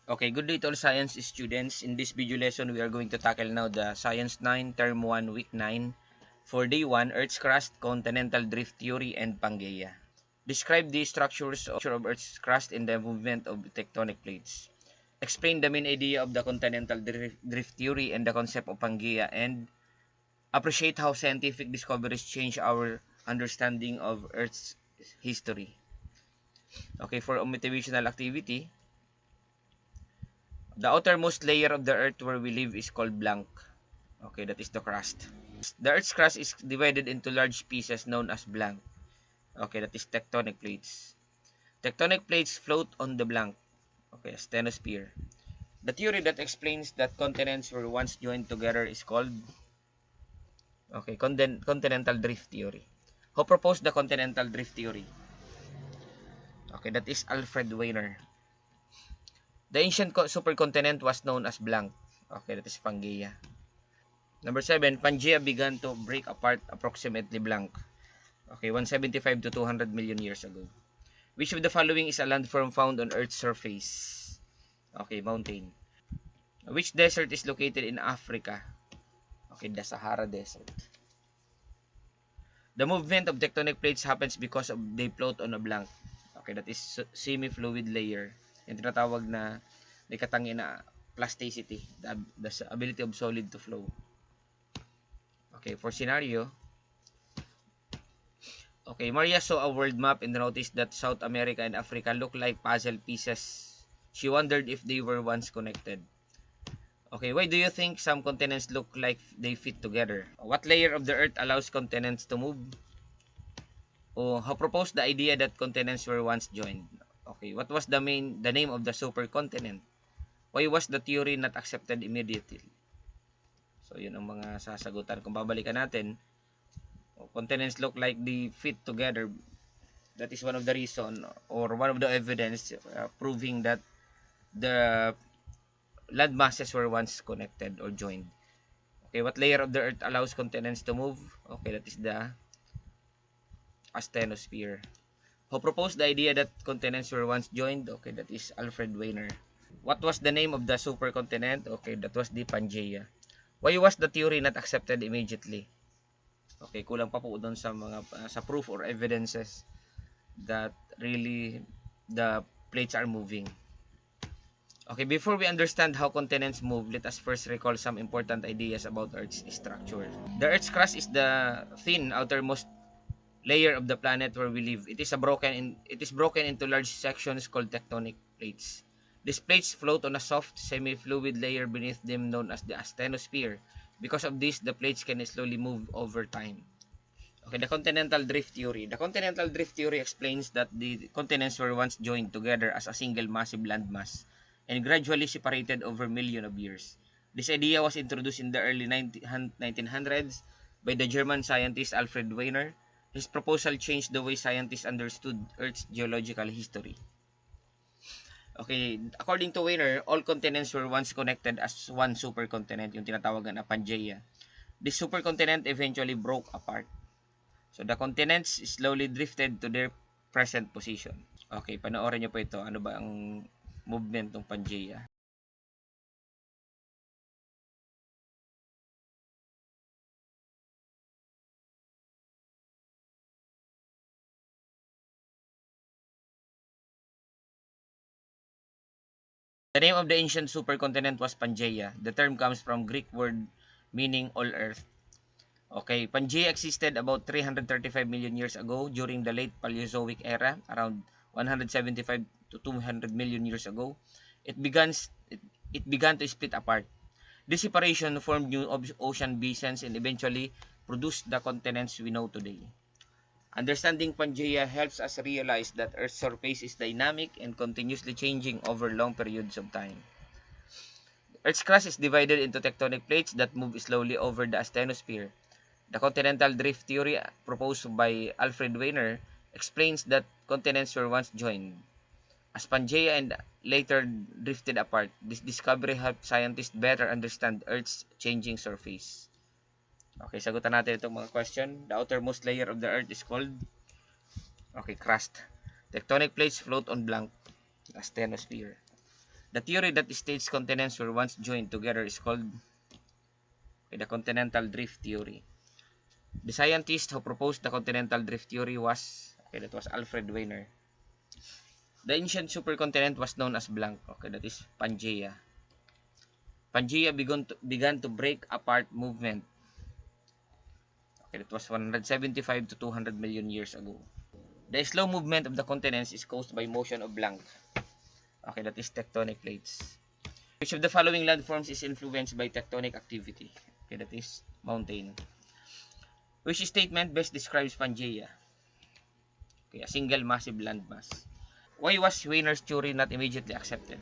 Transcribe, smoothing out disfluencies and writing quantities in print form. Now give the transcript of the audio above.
Okay, good day to all science students. In this video lesson, we are going to tackle now the Science 9, Term 1, Week 9. For Day 1, Earth's crust, continental drift theory, and Pangaea. Describe the structures of Earth's crust and the movement of tectonic plates. Explain the main idea of the continental drift theory and the concept of Pangaea, and appreciate how scientific discoveries change our understanding of Earth's history. Okay, for a motivational activity, the outermost layer of the earth where we live is called blank. Okay, that is the crust. The earth's crust is divided into large pieces known as blank. Okay, that is tectonic plates. Tectonic plates float on the blank. Okay, asthenosphere. The theory that explains that continents were once joined together is called continental drift theory. Who proposed the continental drift theory? Okay, that is Alfred Wegener. The ancient supercontinent was known as blank. Okay, that is Pangaea. Number 7, Pangaea began to break apart approximately blank. Okay, 175 to 200 million years ago. Which of the following is a landform found on Earth's surface? Okay, mountain. Which desert is located in Africa? Okay, the Sahara Desert. The movement of tectonic plates happens because they float on a blank. Okay, that is semi-fluid layer. Yung tinatawag na may katangi na plasticity, the ability of solid to flow. Okay, for scenario, okay, Maria saw a world map and noticed that South America and Africa look like puzzle pieces. She wondered if they were once connected. Okay, why do you think some continents look like they fit together? What layer of the earth allows continents to move? Who proposed the idea that continents were once joined? Okay, what was the name of the supercontinent? Why was the theory not accepted immediately? So, yun ang mga sasagutan. Kung babalikan natin, continents look like they fit together. That is one of the reason or one of the evidence proving that the land masses were once connected or joined. Okay, what layer of the earth allows continents to move? Okay, that is the asthenosphere. Who proposed the idea that continents were once joined? Okay, that is Alfred Wegener. What was the name of the supercontinent? Okay, that was the Pangaea. Why was the theory not accepted immediately? Okay, kulang pa po doon sa mga sa proof or evidences that really the plates are moving. Okay, before we understand how continents move, let us first recall some important ideas about Earth's structure. The Earth's crust is the thin outermost layer of the planet where we live. It is broken into large sections called tectonic plates. These plates float on a soft, semi-fluid layer beneath them known as the asthenosphere. Because of this, the plates can slowly move over time. Okay, the continental drift theory. The continental drift theory explains that the continents were once joined together as a single massive landmass and gradually separated over millions of years. This idea was introduced in the early 1900s by the German scientist Alfred Wegener. His proposal changed the way scientists understood Earth's geological history. Okay, according to Wegener, all continents were once connected as one supercontinent, yung tinatawagan na Pangaea. This supercontinent eventually broke apart. So the continents slowly drifted to their present position. Okay, panoorin niyo po ito. Ano ba ang movement ng Pangaea? The name of the ancient supercontinent was Pangaea. The term comes from Greek word meaning all earth. Okay, Pangaea existed about 335 million years ago during the late Paleozoic era, around 175 to 200 million years ago. It began to split apart. This separation formed new ocean basins and eventually produced the continents we know today. Understanding Pangaea helps us realize that Earth's surface is dynamic and continuously changing over long periods of time. Earth's crust is divided into tectonic plates that move slowly over the asthenosphere. The continental drift theory proposed by Alfred Wegener explains that continents were once joined. As Pangaea and later drifted apart, this discovery helped scientists better understand Earth's changing surface. Okay, sagutan natin itong mga question. The outermost layer of the Earth is called crust. Tectonic plates float on blank, asthenosphere. The theory that states continents were once joined together is called the continental drift theory. The scientist who proposed the continental drift theory was Alfred Wegener. The ancient supercontinent was known as blank. That is Pangaea. Pangaea began to break apart movement. That was 175 to 200 million years ago. The slow movement of the continents is caused by motion of blank. That is tectonic plates. Which of the following landforms is influenced by tectonic activity? That is mountain. Which statement best describes Pangaea? A single massive landmass. Why was Wiener's theory not immediately accepted?